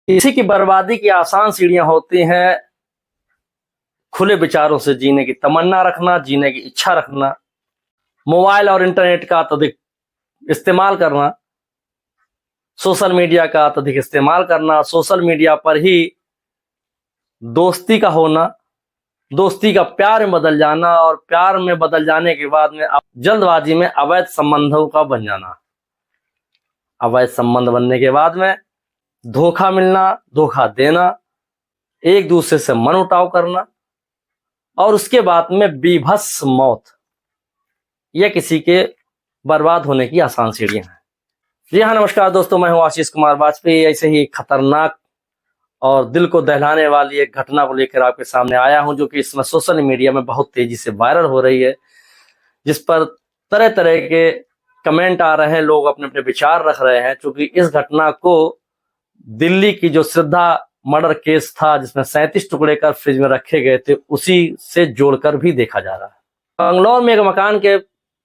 इसी की बर्बादी की आसान सीढ़ियां होती हैं खुले विचारों से जीने की तमन्ना रखना, जीने की इच्छा रखना, मोबाइल और इंटरनेट का अत्यधिक इस्तेमाल करना, सोशल मीडिया का अत्यधिक इस्तेमाल करना, सोशल मीडिया पर ही दोस्ती का होना, दोस्ती का प्यार में बदल जाना और प्यार में बदल जाने के बाद में जल्दबाजी में अवैध संबंधों का बन जाना। अवैध संबंध बनने के बाद में धोखा मिलना, धोखा देना, एक दूसरे से मनमुटाव करना और उसके बाद में बीभत्स मौत, यह किसी के बर्बाद होने की आसान सीढ़ियां हैं। जी हाँ, नमस्कार दोस्तों, मैं हूं आशीष कुमार वाजपेयी। ऐसे ही खतरनाक और दिल को दहलाने वाली एक घटना को लेकर आपके सामने आया हूं, जो कि इसमें सोशल मीडिया में बहुत तेजी से वायरल हो रही है, जिस पर तरह तरह के कमेंट आ रहे हैं, लोग अपने अपने विचार रख रहे हैं। क्योंकि इस घटना को दिल्ली की जो श्रद्धा मर्डर केस था, जिसमें 37 टुकड़े कर फ्रिज में रखे गए थे, उसी से जोड़कर भी देखा जा रहा है। बंगलौर में एक मकान के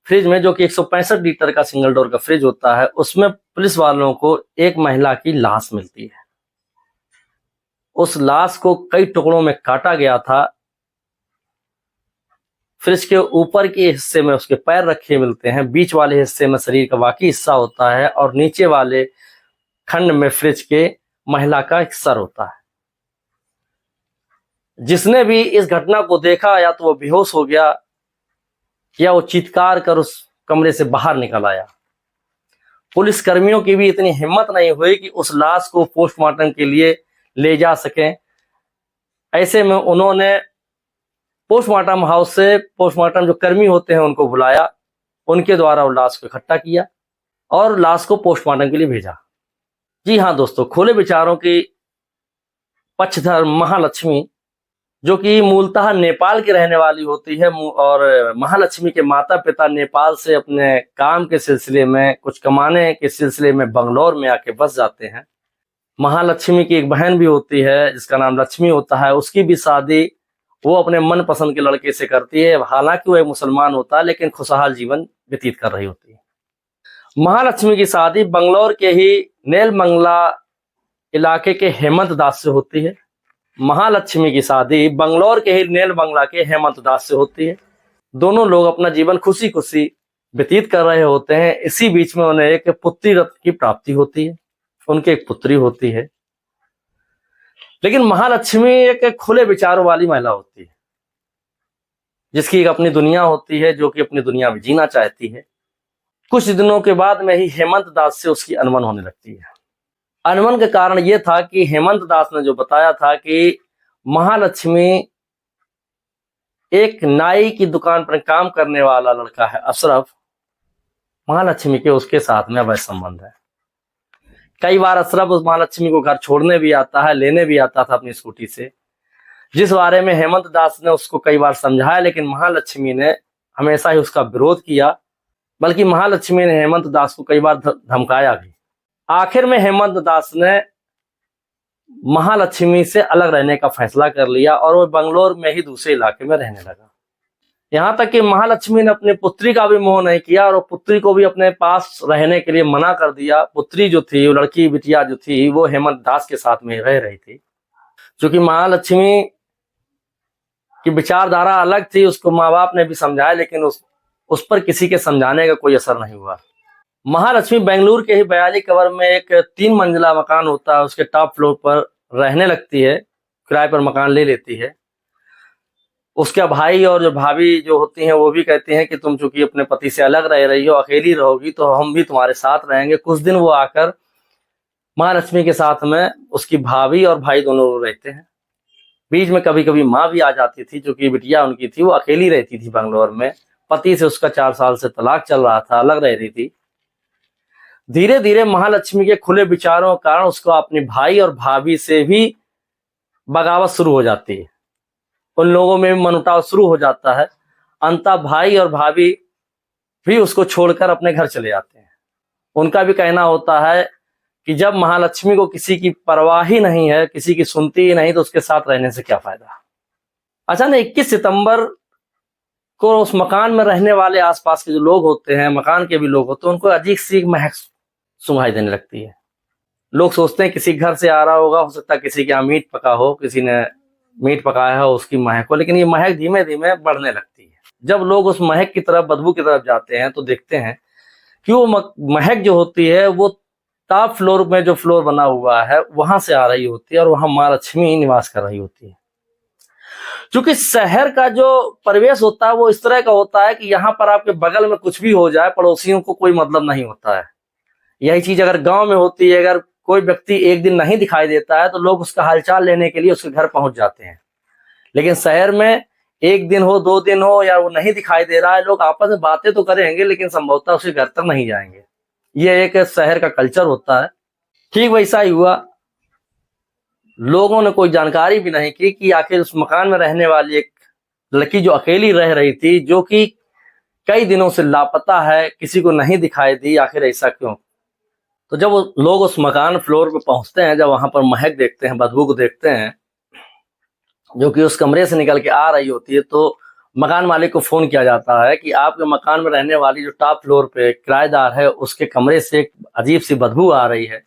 फ्रिज में, जो कि 165 लीटर का सिंगल डोर का फ्रिज होता है, उसमें पुलिस वालों को एक महिला की लाश मिलती है। उस लाश को कई टुकड़ों में काटा गया था। फ्रिज के ऊपर के हिस्से में उसके पैर रखे मिलते हैं, बीच वाले हिस्से में शरीर का बाकी हिस्सा होता है और नीचे वाले खंड में फ्रिज के महिला का एक सर होता है। जिसने भी इस घटना को देखा, या तो वो बेहोश हो गया या वो चीत्कार कर उस कमरे से बाहर निकल आया। पुलिस कर्मियों की भी इतनी हिम्मत नहीं हुई कि उस लाश को पोस्टमार्टम के लिए ले जा सकें। ऐसे में उन्होंने पोस्टमार्टम हाउस से पोस्टमार्टम जो कर्मी होते हैं उनको बुलाया, उनके द्वारा वो लाश को इकट्ठा किया और लाश को पोस्टमार्टम के लिए भेजा। जी हाँ दोस्तों, खुले विचारों की पक्षधर महालक्ष्मी, जो कि मूलतः नेपाल की रहने वाली होती है, और महालक्ष्मी के माता पिता नेपाल से अपने काम के सिलसिले में, कुछ कमाने के सिलसिले में बंगलौर में आके बस जाते हैं। महालक्ष्मी की एक बहन भी होती है जिसका नाम लक्ष्मी होता है। उसकी भी शादी वो अपने मनपसंद के लड़के से करती है। हालांकि वो एक मुसलमान होता है, लेकिन खुशहाल जीवन व्यतीत कर रही होती है। महालक्ष्मी की शादी बंगलौर के ही नेलमंगला इलाके के हेमंत दास से होती है। महालक्ष्मी की शादी बंगलौर के ही नेलमंगला के हेमंत दास से होती है। दोनों लोग अपना जीवन खुशी खुशी व्यतीत कर रहे होते हैं। इसी बीच में उन्हें एक पुत्री रत्न की प्राप्ति होती है, उनकी एक पुत्री होती है। लेकिन महालक्ष्मी एक खुले विचारों वाली महिला होती है, जिसकी एक अपनी दुनिया होती है, जो कि अपनी दुनिया में जीना चाहती है। कुछ दिनों के बाद में ही हेमंत दास से उसकी अनबन होने लगती है। अनबन के कारण यह था कि हेमंत दास ने जो बताया था कि महालक्ष्मी एक नाई की दुकान पर काम करने वाला लड़का है अशरफ, महालक्ष्मी के उसके साथ में अवैध संबंध है। कई बार अशरफ उस महालक्ष्मी को घर छोड़ने भी आता है, लेने भी आता था अपनी स्कूटी से, जिस बारे में हेमंत दास ने उसको कई बार समझाया, लेकिन महालक्ष्मी ने हमेशा ही उसका विरोध किया। बल्कि महालक्ष्मी ने हेमंत दास को कई बार धमकाया भी। आखिर में हेमंत दास ने महालक्ष्मी से अलग रहने का फैसला कर लिया और वो बंगलौर में ही दूसरे इलाके में रहने लगा। यहाँ तक कि महालक्ष्मी ने अपनी पुत्री का भी मोह नहीं किया और पुत्री को भी अपने पास रहने के लिए मना कर दिया। पुत्री जो थी, वो लड़की बिटिया जो थी, वो हेमंत दास के साथ में रह रही थी। क्योंकि महालक्ष्मी की विचारधारा अलग थी, उसको माँ बाप ने भी समझाया, लेकिन उस पर किसी के समझाने का कोई असर नहीं हुआ। महालक्ष्मी बेंगलुरु के ही बयाली कवर में एक 3 मंजिला मकान होता है, उसके टॉप फ्लोर पर रहने लगती है, किराए पर मकान ले लेती है। उसके भाई और जो भाभी जो होती हैं, वो भी कहती हैं कि तुम चूंकि अपने पति से अलग रह रही हो, अकेली रहोगी, तो हम भी तुम्हारे साथ रहेंगे। कुछ दिन वो आकर महालक्ष्मी के साथ में उसकी भाभी और भाई दोनों रहते हैं। बीच में कभी कभी माँ भी आ जाती थी, जो कि बिटिया उनकी थी, वो अकेली रहती थी बंगलौर में। पति से उसका 4 साल से तलाक चल रहा था, अलग रह रही थी। धीरे धीरे महालक्ष्मी के खुले विचारों के कारण उसको अपने भाई और भाभी से भी बगावत शुरू हो जाती है। उन लोगों में मनमुटाव शुरू हो जाता है। अंततः भाई और भाभी भी उसको छोड़कर अपने घर चले जाते हैं। उनका भी कहना होता है कि जब महालक्ष्मी को किसी की परवाह ही नहीं है, किसी की सुनती ही नहीं, तो उसके साथ रहने से क्या फायदा। अचानक 21 सितंबर को उस मकान में रहने वाले आसपास के जो लोग होते हैं, मकान के भी लोग होते हैं, उनको अजीब सी महक सुनाई देने लगती है। लोग सोचते हैं किसी घर से आ रहा होगा, हो सकता है किसी के यहाँ मीट पका हो, किसी ने मीट पकाया हो उसकी महक हो, लेकिन ये महक धीमे धीमे बढ़ने लगती है। जब लोग उस महक की तरफ, बदबू की तरफ जाते हैं तो देखते हैं कि वो महक जो होती है वो टॉप फ्लोर में जो फ्लोर बना हुआ है वहां से आ रही होती है और वहां माँ लक्ष्मी निवास कर रही होती है। क्योंकि शहर का जो परिवेश होता है वो इस तरह का होता है कि यहाँ पर आपके बगल में कुछ भी हो जाए पड़ोसियों को कोई मतलब नहीं होता है। यही चीज अगर गांव में होती है, अगर कोई व्यक्ति एक दिन नहीं दिखाई देता है तो लोग उसका हालचाल लेने के लिए उसके घर पहुंच जाते हैं। लेकिन शहर में एक दिन हो, 2 दिन हो, या वो नहीं दिखाई दे रहा है, लोग आपस में बातें तो करेंगे लेकिन संभवतः उसके घर तक नहीं जाएंगे। ये एक शहर का कल्चर होता है। ठीक वैसा ही हुआ, लोगों ने कोई जानकारी भी नहीं की कि आखिर उस मकान में रहने वाली एक लड़की जो अकेली रह रही थी, जो कि कई दिनों से लापता है, किसी को नहीं दिखाई दी, आखिर ऐसा क्यों। तो जब लोग उस मकान फ्लोर पे पहुंचते हैं, जब वहां पर महक देखते हैं, बदबू को देखते हैं जो कि उस कमरे से निकल के आ रही होती है, तो मकान मालिक को फोन किया जाता है कि आपके मकान में रहने वाली जो टॉप फ्लोर पे किराएदार है उसके कमरे से एक अजीब सी बदबू आ रही है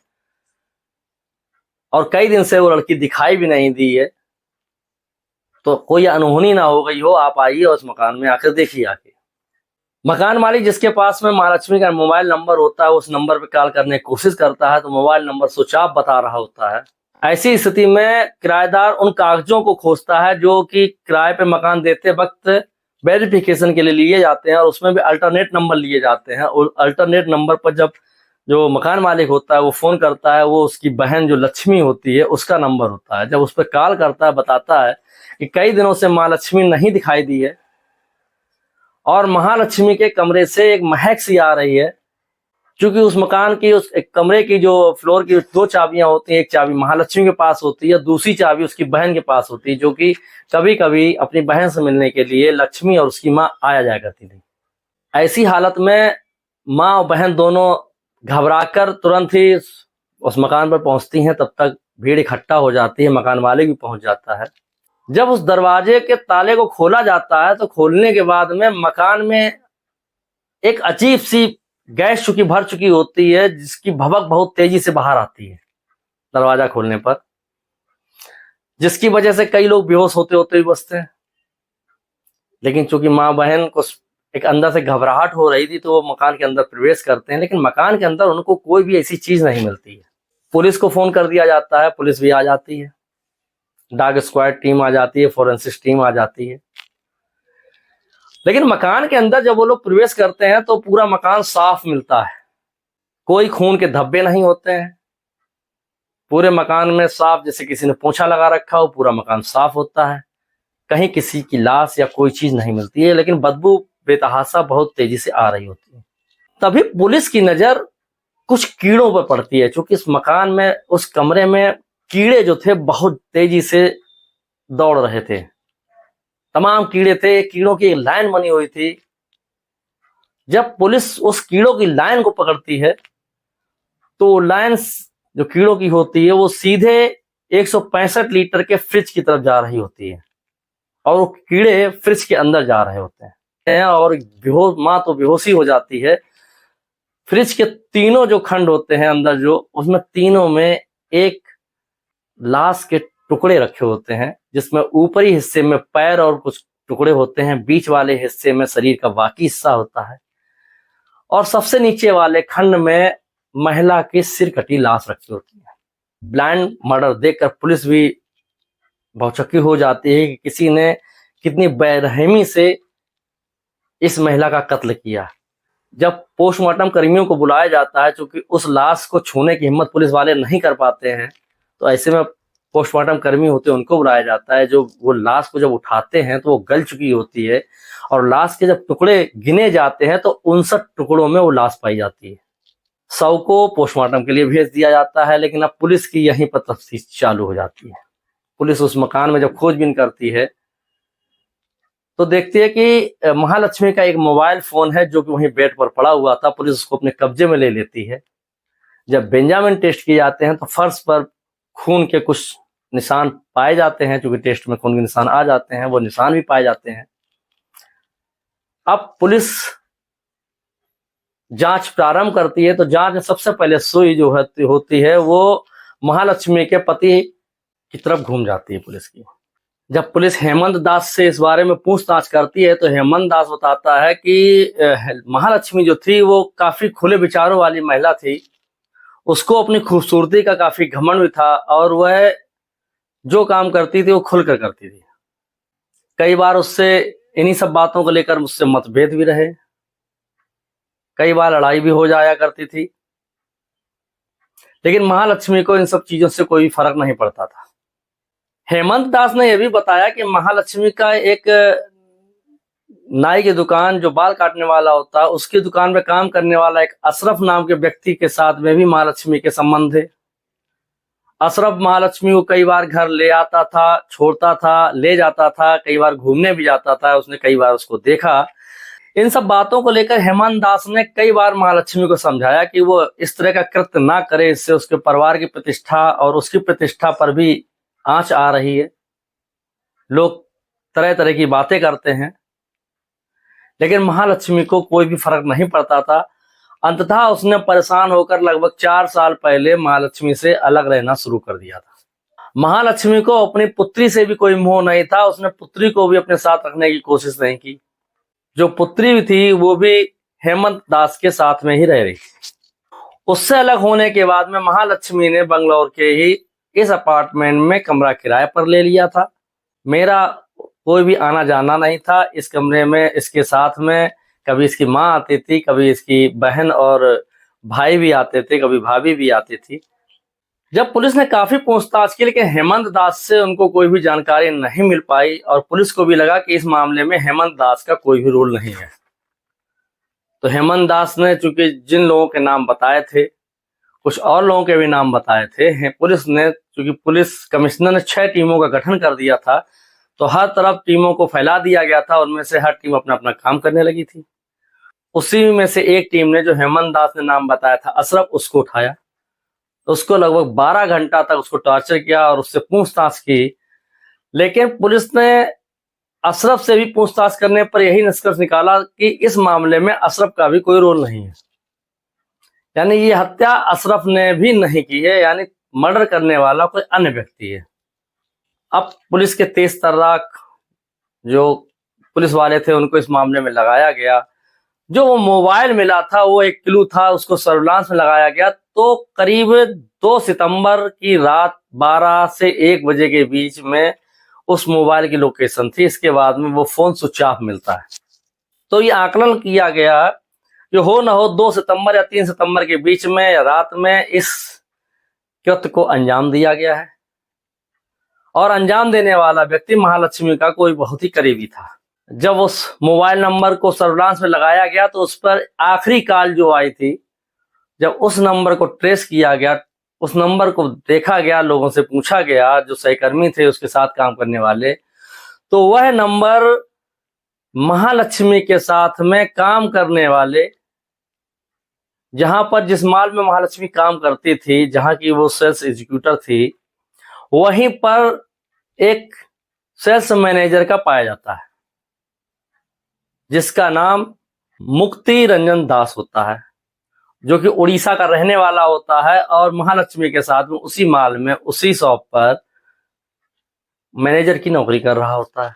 और कई दिन से वो लड़की दिखाई भी नहीं दी है, तो कोई अनहोनी ना हो गई हो, आप आइए उस मकान में आकर देखिए आके। मकान मालिक जिसके पास में माँ लक्ष्मी का मोबाइल नंबर होता है उस नंबर पे कॉल करने की कोशिश करता है तो मोबाइल नंबर स्विच ऑफ बता रहा होता है। ऐसी स्थिति में किराएदार उन कागजों को खोजता है जो कि किराए पे मकान देते वक्त वेरिफिकेशन के लिए लिए जाते हैं और उसमें भी अल्टरनेट नंबर लिए जाते हैं। और अल्टरनेट नंबर पर जब जो मकान मालिक होता है वो फोन करता है, वो उसकी बहन जो लक्ष्मी होती है उसका नंबर होता है। जब उस पर कॉल करता है, बताता है कि कई दिनों से माँ लक्ष्मी नहीं दिखाई दी है और महालक्ष्मी के कमरे से एक महक सी आ रही है। क्योंकि उस मकान की, उस एक कमरे की जो फ्लोर की 2 चाबियां होती हैं, एक चाबी महालक्ष्मी के पास होती है, दूसरी चाबी उसकी बहन के पास होती है, जो कि कभी कभी अपनी बहन से मिलने के लिए लक्ष्मी और उसकी माँ आया जाया करती थी। ऐसी हालत में माँ और बहन दोनों घबराकर तुरंत ही उस मकान पर पहुंचती हैं। तब तक भीड़ इकट्ठा हो जाती है, मकान मालिक भी पहुंच जाता है। जब उस दरवाजे के ताले को खोला जाता है तो खोलने के बाद में मकान में एक अजीब सी गैस चुकी भर चुकी होती है, जिसकी भभक बहुत तेजी से बाहर आती है दरवाजा खोलने पर, जिसकी वजह से कई लोग बेहोश होते होते भी बचते हैं। लेकिन चूंकि माँ बहन को एक अंदर से घबराहट हो रही थी तो वो मकान के अंदर प्रवेश करते हैं, लेकिन मकान के अंदर उनको कोई भी ऐसी चीज नहीं मिलती है। पुलिस को फोन कर दिया जाता है, पुलिस भी आ जाती है, डॉग स्क्वाड टीम आ जाती है, फोरेंसिक टीम आ जाती है। लेकिन मकान के अंदर जब वो लोग प्रवेश करते हैं तो पूरा मकान साफ मिलता है, कोई खून के धब्बे नहीं होते हैं। पूरे मकान में साफ, जैसे किसी ने पोछा लगा रखा हो, पूरा मकान साफ होता है। कहीं किसी की लाश या कोई चीज नहीं मिलती है, लेकिन बदबू बेतहाशा बहुत तेजी से आ रही होती है। तभी पुलिस की नजर कुछ कीड़ों पर पड़ती है, क्योंकि इस मकान में, उस कमरे में कीड़े जो थे बहुत तेजी से दौड़ रहे थे। तमाम कीड़े थे, कीड़ों की एक लाइन बनी हुई थी। जब पुलिस उस कीड़ों की लाइन को पकड़ती है तो लाइन जो कीड़ों की होती है वो सीधे 165 लीटर के फ्रिज की तरफ जा रही होती है और वो कीड़े फ्रिज के अंदर जा रहे होते हैं और माँ तो बेहोशी हो जाती है। फ्रिज के तीनों जो खंड होते हैं अंदर, जो उसमें तीनों में एक लाश के टुकड़े रखे होते हैं, जिसमें ऊपरी हिस्से में पैर और कुछ टुकड़े होते हैं, बीच वाले हिस्से में शरीर का बाकी हिस्सा होता है और सबसे नीचे वाले खंड में महिला की सिर कटी लाश रखी होती है। ब्लाइंड मर्डर देखकर पुलिस भी भौचक्की हो जाती है कि किसी ने कितनी बेरहमी से इस महिला का कत्ल किया। जब पोस्टमार्टम कर्मियों को बुलाया जाता है, क्योंकि उस लाश को छूने की हिम्मत पुलिस वाले नहीं कर पाते हैं, तो ऐसे में पोस्टमार्टम कर्मी होते हैं उनको बुलाया जाता है। जो वो लाश को जब उठाते हैं तो वो गल चुकी होती है और लाश के जब टुकड़े गिने जाते हैं तो 59 टुकड़ों में वो लाश पाई जाती है। शव को पोस्टमार्टम के लिए भेज दिया जाता है, लेकिन अब पुलिस की यहीं पर तफ्तीश चालू हो जाती है। पुलिस उस मकान में जब खोजबीन करती है तो देखती है कि महालक्ष्मी का एक मोबाइल फोन है जो कि वहीं बेड पर पड़ा हुआ था। पुलिस उसको अपने कब्जे में ले लेती है। जब बेंजामिन टेस्ट किए जाते हैं तो फर्श पर खून के कुछ निशान पाए जाते हैं, क्योंकि टेस्ट में खून के निशान आ जाते हैं, वो निशान भी पाए जाते हैं। अब पुलिस जांच प्रारंभ करती है तो जांच में सबसे पहले सुई जो होती है वो महालक्ष्मी के पति की तरफ घूम जाती है पुलिस की। जब पुलिस हेमंत दास से इस बारे में पूछताछ करती है तो हेमंत दास बताता है कि महालक्ष्मी जो थी वो काफी खुले विचारों वाली महिला थी, उसको अपनी खूबसूरती का काफी घमंड भी था और वह जो काम करती थी वो खुलकर करती थी। कई बार उससे इन्हीं सब बातों को लेकर मुझसे मतभेद भी रहे, कई बार लड़ाई भी हो जाया करती थी, लेकिन महालक्ष्मी को इन सब चीजों से कोई फर्क नहीं पड़ता था। हेमंत दास ने यह भी बताया कि महालक्ष्मी का एक नाई की दुकान जो बाल काटने वाला होता है उसकी दुकान में काम करने वाला एक अशरफ नाम के व्यक्ति के साथ में भी महालक्ष्मी के संबंध थे। अशरफ महालक्ष्मी को कई बार घर ले आता था, छोड़ता था, ले जाता था, कई बार घूमने भी जाता था, उसने कई बार उसको देखा। इन सब बातों को लेकर हेमंत दास ने कई बार महालक्ष्मी को समझाया कि वो इस तरह का कृत्य ना करे, इससे उसके परिवार की प्रतिष्ठा और उसकी प्रतिष्ठा पर भी आंच आ रही है, लोग तरह तरह की बातें करते हैं। लेकिन महालक्ष्मी को कोई भी फर्क नहीं पड़ता था। अंततः उसने परेशान होकर लगभग 4 साल पहले महालक्ष्मी से अलग रहना शुरू कर दिया था। महालक्ष्मी को अपनी पुत्री से भी कोई मोह नहीं था, उसने पुत्री को भी अपने साथ रखने की कोशिश नहीं की। जो पुत्री भी थी वो भी हेमंत दास के साथ में ही रह रही। उससे अलग होने के बाद में महालक्ष्मी ने बंगलौर के ही इस अपार्टमेंट में कमरा किराए पर ले लिया था। मेरा कोई भी आना जाना नहीं था इस कमरे में। इसके साथ में कभी इसकी माँ आती थी, कभी इसकी बहन और भाई भी आते थे, कभी भाभी भी आती थी। जब पुलिस ने काफी पूछताछ की लेकिन हेमंत दास से उनको कोई भी जानकारी नहीं मिल पाई और पुलिस को भी लगा कि इस मामले में हेमंत दास का कोई भी रोल नहीं है। तो हेमंत दास ने चूंकि जिन लोगों के नाम बताए थे, कुछ और लोगों के भी नाम बताए थे, पुलिस ने चूंकि पुलिस कमिश्नर ने 6 टीमों का गठन कर दिया था तो हर तरफ टीमों को फैला दिया गया था। उनमें से हर टीम अपना अपना काम करने लगी थी। उसी में से एक टीम ने जो हेमंत दास ने नाम बताया था अशरफ, उसको उठाया। उसको लगभग 12 घंटा तक उसको टॉर्चर किया और उससे पूछताछ की। लेकिन पुलिस ने अशरफ से भी पूछताछ करने पर यही निष्कर्ष निकाला कि इस मामले में अशरफ का भी कोई रोल नहीं है, यानी ये हत्या अशरफ ने भी नहीं की है, यानी मर्डर करने वाला कोई अन्य व्यक्ति है। अब पुलिस के तेज तर्राक जो पुलिस वाले थे उनको इस मामले में लगाया गया। जो वो मोबाइल मिला था वो एक क्लू था, उसको सर्विलांस में लगाया गया। तो करीब 2 सितंबर की रात 12 से 1 बजे के बीच में उस मोबाइल की लोकेशन थी। इसके बाद में वो फोन स्विच ऑफ मिलता है। तो ये आकलन किया गया कि हो न हो 2 सितंबर या 3 सितंबर के बीच में या रात में इस कृत्य को अंजाम दिया गया है और अंजाम देने वाला व्यक्ति महालक्ष्मी का कोई बहुत ही करीबी था। जब उस मोबाइल नंबर को सर्विलांस में लगाया गया तो उस पर आखिरी कॉल जो आई थी, जब उस नंबर को ट्रेस किया गया, उस नंबर को देखा गया, लोगों से पूछा गया जो सहकर्मी थे उसके साथ काम करने वाले, तो वह नंबर महालक्ष्मी के साथ में काम करने वाले, जहां पर जिस माल में महालक्ष्मी काम करती थी, जहां की वो सेल्स एग्जीक्यूटर थी, वहीं पर एक सेल्स मैनेजर का पाया जाता है जिसका नाम मुक्ति रंजन दास होता है, जो कि उड़ीसा का रहने वाला होता है और महालक्ष्मी के साथ में उसी माल में उसी शॉप पर मैनेजर की नौकरी कर रहा होता है।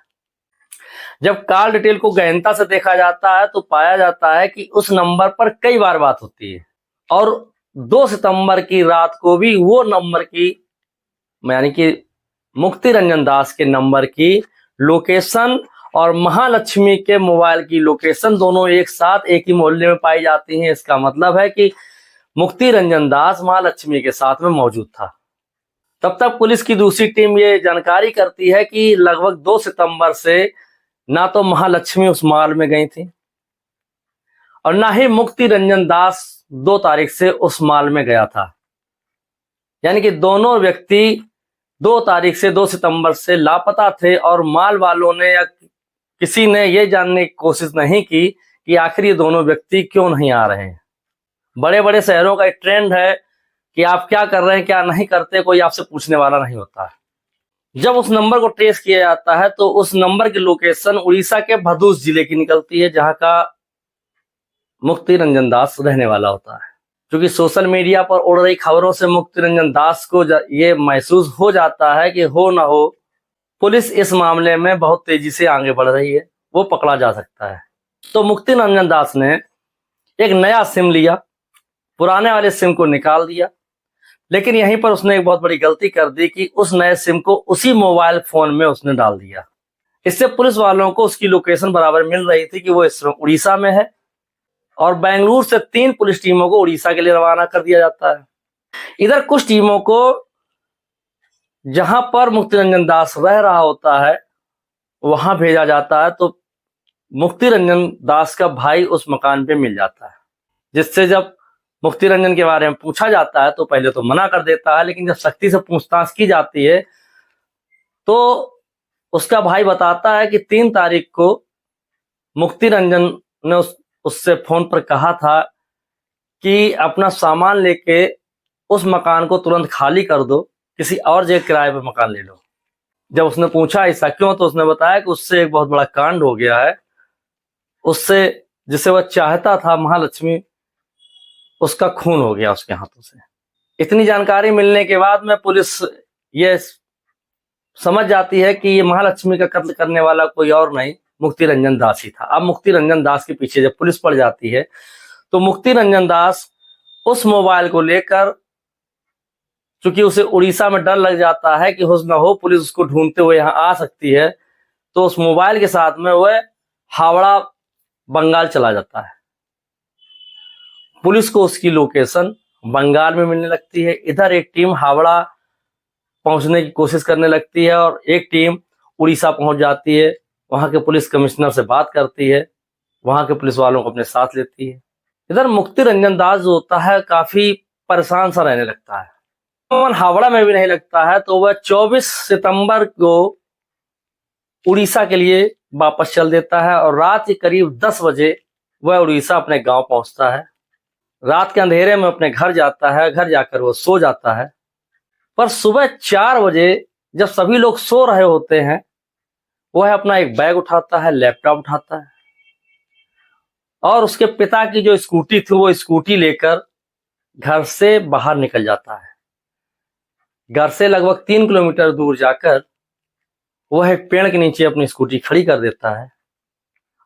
जब कॉल डिटेल को गहनता से देखा जाता है तो पाया जाता है कि उस नंबर पर कई बार बात होती है और 2 सितंबर की रात को भी वो नंबर की, यानी कि मुक्ति रंजन दास के नंबर की लोकेशन और महालक्ष्मी के मोबाइल की लोकेशन दोनों एक साथ एक ही मोहल्ले में पाई जाती हैं। इसका मतलब है कि मुक्ति रंजन दास महालक्ष्मी के साथ में मौजूद था। तब तक पुलिस की दूसरी टीम ये जानकारी करती है कि लगभग 2 सितंबर से ना तो महालक्ष्मी उस माल में गई थी और ना ही मुक्ति रंजन दास 2 तारीख से उस माल में गया था, यानी कि दोनों व्यक्ति 2 तारीख से 2 सितंबर से लापता थे और माल वालों ने या किसी ने ये जानने की कोशिश नहीं की कि आखिर ये दोनों व्यक्ति क्यों नहीं आ रहे हैं। बड़े बड़े शहरों का एक ट्रेंड है कि आप क्या कर रहे हैं क्या नहीं करते, कोई आपसे पूछने वाला नहीं होता है। जब उस नंबर को ट्रेस किया जाता है तो उस नंबर की लोकेशन उड़ीसा के भदोही जिले की निकलती है, जहां का मुक्ति रंजन दास रहने वाला होता है। क्योंकि सोशल मीडिया पर उड़ रही खबरों से मुक्ति रंजन दास को ये महसूस हो जाता है कि हो ना हो पुलिस इस मामले में बहुत तेजी से आगे बढ़ रही है, वो पकड़ा जा सकता है। तो मुक्ति रंजन दास ने एक नया सिम लिया, पुराने वाले सिम को निकाल दिया, लेकिन यहीं पर उसने एक बहुत बड़ी गलती कर दी कि उस नए सिम को उसी मोबाइल फोन में उसने डाल दिया। इससे पुलिस वालों को उसकी लोकेशन बराबर मिल रही थी कि वो इस उड़ीसा में है, और बेंगलुरु से 3 पुलिस टीमों को उड़ीसा के लिए रवाना कर दिया जाता है। इधर कुछ टीमों को जहां पर मुक्ति रंजन दास रह रहा होता है वहां भेजा जाता है। तो मुक्ति रंजन दास का भाई उस मकान पे मिल जाता है, जिससे जब मुक्ति रंजन के बारे में पूछा जाता है तो पहले तो मना कर देता है, लेकिन जब सख्ती से पूछताछ की जाती है तो उसका भाई बताता है कि 3 तारीख को मुक्ति रंजन ने उससे फोन पर कहा था कि अपना सामान लेके उस मकान को तुरंत खाली कर दो, किसी और जगह किराए पर मकान ले लो। जब उसने पूछा ऐसा क्यों, तो उसने बताया कि उससे एक बहुत बड़ा कांड हो गया है, उससे जिसे वह चाहता था महालक्ष्मी, उसका खून हो गया उसके हाथों से। इतनी जानकारी मिलने के बाद में पुलिस ये समझ जाती है कि ये महालक्ष्मी का कत्ल करने वाला कोई और नहीं, मुक्ति रंजन दास ही था। अब मुक्ति रंजन दास के पीछे जब पुलिस पड़ जाती है तो मुक्ति रंजन दास उस मोबाइल को लेकर, चूंकि उसे उड़ीसा में डर लग जाता है कि हो न हो पुलिस उसको ढूंढते हुए यहाँ आ सकती है, तो उस मोबाइल के साथ में वह हावड़ा बंगाल चला जाता है। पुलिस को उसकी लोकेशन बंगाल में मिलने लगती है। इधर एक टीम हावड़ा पहुंचने की कोशिश करने लगती है और एक टीम उड़ीसा पहुंच जाती है। वहां के पुलिस कमिश्नर से बात करती है, वहां के पुलिस वालों को अपने साथ लेती है। इधर मुक्ति रंजन दास जो होता है काफी परेशान सा रहने लगता है, हावड़ा में भी नहीं लगता है। तो वह 24 सितंबर को उड़ीसा के लिए वापस चल देता है और रात के करीब 10 बजे वह उड़ीसा अपने गांव पहुंचता है। रात के अंधेरे में अपने घर जाता है, घर जाकर वो सो जाता है। पर सुबह 4 बजे जब सभी लोग सो रहे होते हैं, वह अपना एक बैग उठाता है, लैपटॉप उठाता है और उसके पिता की जो स्कूटी थी वो स्कूटी लेकर घर से बाहर निकल जाता है। घर से लगभग 3 किलोमीटर दूर जाकर वह एक पेड़ के नीचे अपनी स्कूटी खड़ी कर देता है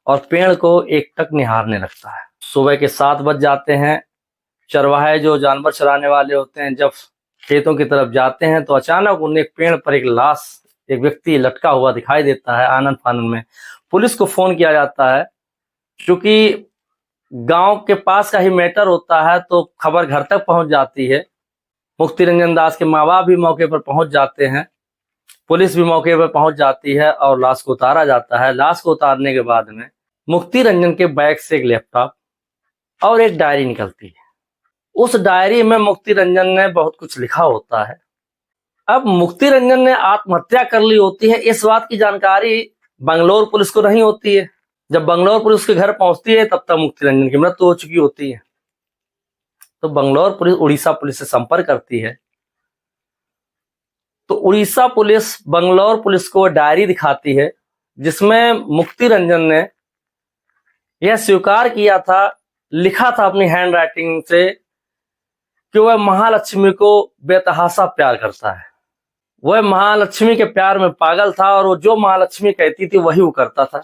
और पेड़ को एकटक निहारने लगता है। सुबह के 7 बज जाते हैं। चरवाहे जो जानवर चराने वाले होते हैं जब खेतों की तरफ जाते हैं तो अचानक उन्हें पेड़ पर एक लाश, एक व्यक्ति लटका हुआ दिखाई देता है। आनन फानन में पुलिस को फोन किया जाता है। क्योंकि गांव के पास का ही मैटर होता है तो खबर घर तक पहुंच जाती है। मुक्ति रंजन दास के माँ बाप भी मौके पर पहुंच जाते हैं, पुलिस भी मौके पर पहुंच जाती है और लाश को उतारा जाता है। लाश को उतारने के बाद में मुक्ति रंजन के बैग से एक लैपटॉप और एक डायरी निकलती है। उस डायरी में मुक्ति रंजन ने बहुत कुछ लिखा होता है। अब मुक्ति रंजन ने आत्महत्या कर ली होती है, इस बात की जानकारी बंगलौर पुलिस को नहीं होती है। जब बंगलौर पुलिस के घर पहुंचती है तब तक मुक्ति रंजन की मृत्यु हो चुकी होती है। तो बंगलौर पुलिस उड़ीसा पुलिस से संपर्क करती है। तो उड़ीसा पुलिस बंगलौर पुलिस को डायरी दिखाती है जिसमें मुक्ति रंजन ने यह स्वीकार किया था, लिखा था अपनी हैंड राइटिंग से कि वह महालक्ष्मी को बेतहाशा प्यार करता है। वह महालक्ष्मी के प्यार में पागल था और वो जो महालक्ष्मी कहती थी वही वो करता था।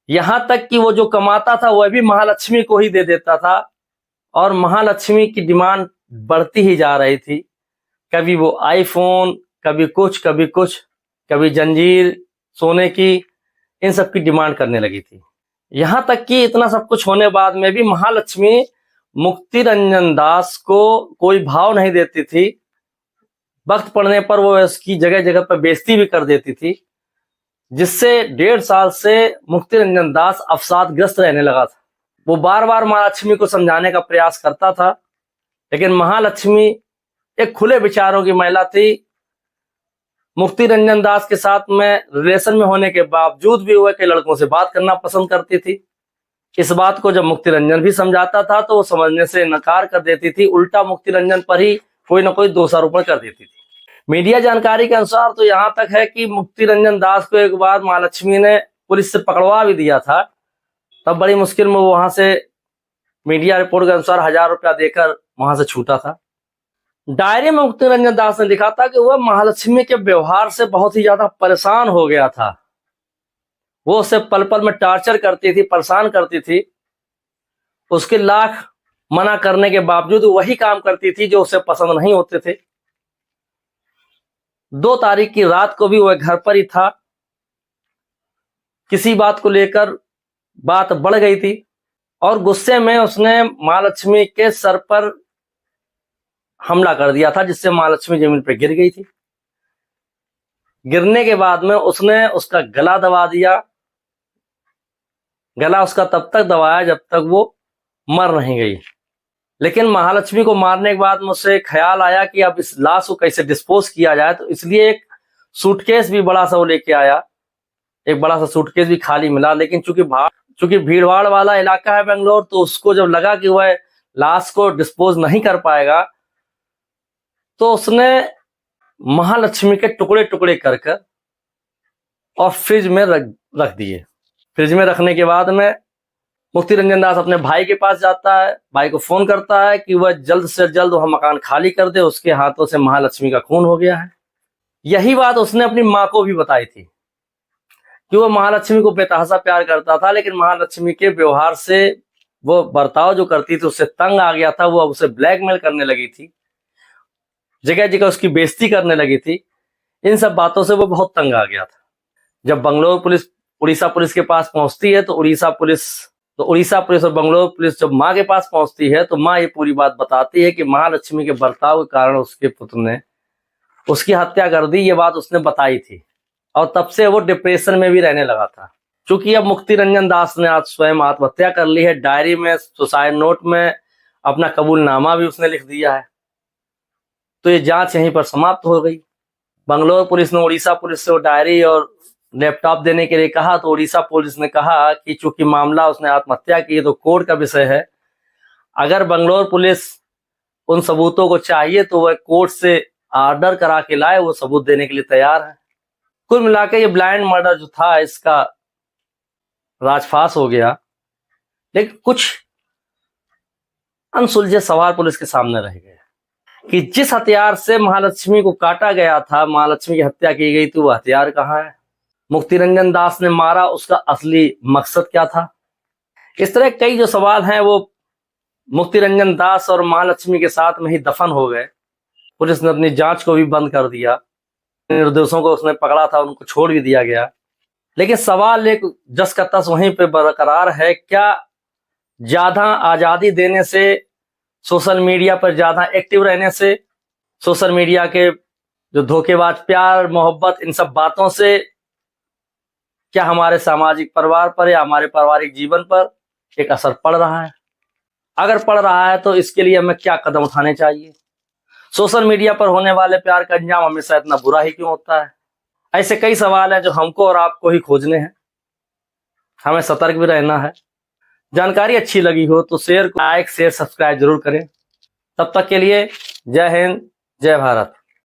यहां तक कि वो जो कमाता था वह भी महालक्ष्मी को ही दे देता था और महालक्ष्मी की डिमांड बढ़ती ही जा रही थी। कभी वो आईफोन, कभी कुछ, कभी कुछ, कभी जंजीर सोने की, इन सब की डिमांड करने लगी थी। यहां तक कि इतना सब कुछ होने बाद में भी महालक्ष्मी मुक्ति रंजन दास को कोई भाव नहीं देती थी। वक्त पड़ने पर वो उसकी जगह जगह पर बेइज्जती भी कर देती थी, जिससे 1.5 साल से मुक्ति रंजन दास अवसादग्रस्त रहने लगा था। वो बार बार महालक्ष्मी को समझाने का प्रयास करता था, लेकिन महालक्ष्मी एक खुले विचारों की महिला थी। मुक्ति रंजन दास के साथ में रिलेशन में होने के बावजूद भी वह कई लड़कों से बात करना पसंद करती थी। इस बात को जब मुक्ति रंजन भी समझाता था तो वो समझने से इनकार कर देती थी, उल्टा मुक्ति रंजन पर ही कोई ना कोई दोषारोपण कर देती थी। मीडिया जानकारी के अनुसार तो यहाँ तक है कि मुक्ति रंजन दास को एक बार महालक्ष्मी ने पुलिस से पकड़वा भी दिया था। तब बड़ी मुश्किल में वो वहां से मीडिया रिपोर्ट के अनुसार 1000 रुपया देकर वहां से छूटा था। डायरी में मुक्ति रंजन दास ने लिखा था कि वह महालक्ष्मी के व्यवहार से बहुत ही ज्यादा परेशान हो गया था। वो उसे पल पल में टार्चर करती थी, परेशान करती थी। उसके लाख मना करने के बावजूद वही काम करती थी जो उसे पसंद नहीं होते थे। 2 तारीख की रात को भी वह घर पर ही था। किसी बात को लेकर बात बढ़ गई थी और गुस्से में उसने महालक्ष्मी के सर पर हमला कर दिया था, जिससे महालक्ष्मी जमीन पर गिर गई थी। गिरने के बाद में उसने उसका गला दबा दिया। गला उसका तब तक दबाया जब तक वो मर नहीं गई। लेकिन महालक्ष्मी को मारने के बाद मुझसे ख्याल आया कि अब इस लाश को कैसे डिस्पोज किया जाए, तो इसलिए एक सूटकेस भी बड़ा सा वो लेके आया। एक बड़ा सा सूटकेस भी खाली मिला, लेकिन चूंकि भीड़ भाड़ वाला इलाका है बेंगलोर, तो उसको जब लगा कि वह लाश को डिस्पोज नहीं कर पाएगा, तो उसने महालक्ष्मी के टुकड़े टुकड़े कर और फ्रिज में रख दिए। फ्रिज में रखने के बाद में मुक्ति रंजन दास अपने भाई के पास जाता है, भाई को फोन करता है कि वह जल्द से जल्द वह मकान खाली कर दे, उसके हाथों से महालक्ष्मी का खून हो गया है। यही बात उसने अपनी माँ को भी बताई थी कि वह महालक्ष्मी को बेतहाशा प्यार करता था, लेकिन महालक्ष्मी के व्यवहार से, वो बर्ताव जो करती थी उससे तंग आ गया था। वो अब उसे ब्लैकमेल करने लगी थी, जगह जगह उसकी बेइज्जती करने लगी थी। इन सब बातों से वो बहुत तंग आ गया था। जब बंगलोर पुलिस उड़ीसा पुलिस के पास पहुंचती है, तो उड़ीसा पुलिस और बंगलोर पुलिस जब माँ के पास पहुंचती है, तो माँ ये पूरी बात बताती है कि महालक्ष्मी के बर्ताव के कारण उसके पुत्र ने उसकी हत्या कर दी। ये बात उसने बताई थी और तब से वो डिप्रेशन में भी रहने लगा था। क्योंकि अब मुक्ति रंजन दास ने आज स्वयं आत्महत्या कर ली है। डायरी में, सुसाइड नोट में अपना कबूलनामा भी उसने लिख दिया है। तो ये जांच यहीं पर समाप्त हो गई। बंगलोर पुलिस ने उड़ीसा पुलिस से वो डायरी और लैपटॉप देने के लिए कहा, तो उड़ीसा पुलिस ने कहा कि चूंकि मामला उसने आत्महत्या की है तो कोर्ट का विषय है। अगर बंगलोर पुलिस उन सबूतों को चाहिए तो वह कोर्ट से ऑर्डर करा के लाए, वो सबूत देने के लिए तैयार है। कुल मिलाकर ये ब्लाइंड मर्डर जो था, इसका राजफास हो गया, लेकिन कुछ अनसुलझे सवाल पुलिस के सामने रह गए कि जिस हथियार से महालक्ष्मी को काटा गया था, महालक्ष्मी की हत्या की गई थी, वो हथियार कहाँ है? मुक्ति रंजन दास ने मारा, उसका असली मकसद क्या था? इस तरह कई जो सवाल हैं वो मुक्ति रंजन दास और महालक्ष्मी के साथ में ही दफन हो गए। पुलिस ने अपनी जांच को भी बंद कर दिया। निर्दोषों को उसने पकड़ा था, उनको छोड़ भी दिया गया। लेकिन सवाल एक जस का तस वहीं पे बरकरार है, क्या ज्यादा आजादी देने से, सोशल मीडिया पर ज्यादा एक्टिव रहने से, सोशल मीडिया के जो धोखेबाज प्यार मोहब्बत, इन सब बातों से क्या हमारे सामाजिक परिवार पर या हमारे पारिवारिक जीवन पर एक असर पड़ रहा है? अगर पड़ रहा है तो इसके लिए हमें क्या कदम उठाने चाहिए? सोशल मीडिया पर होने वाले प्यार का अंजाम हमेशा इतना बुरा ही क्यों होता है? ऐसे कई सवाल हैं जो हमको और आपको ही खोजने हैं। हमें सतर्क भी रहना है। जानकारी अच्छी लगी हो तो लाइक शेयर सब्सक्राइब जरूर करें। तब तक के लिए जय हिंद, जय भारत।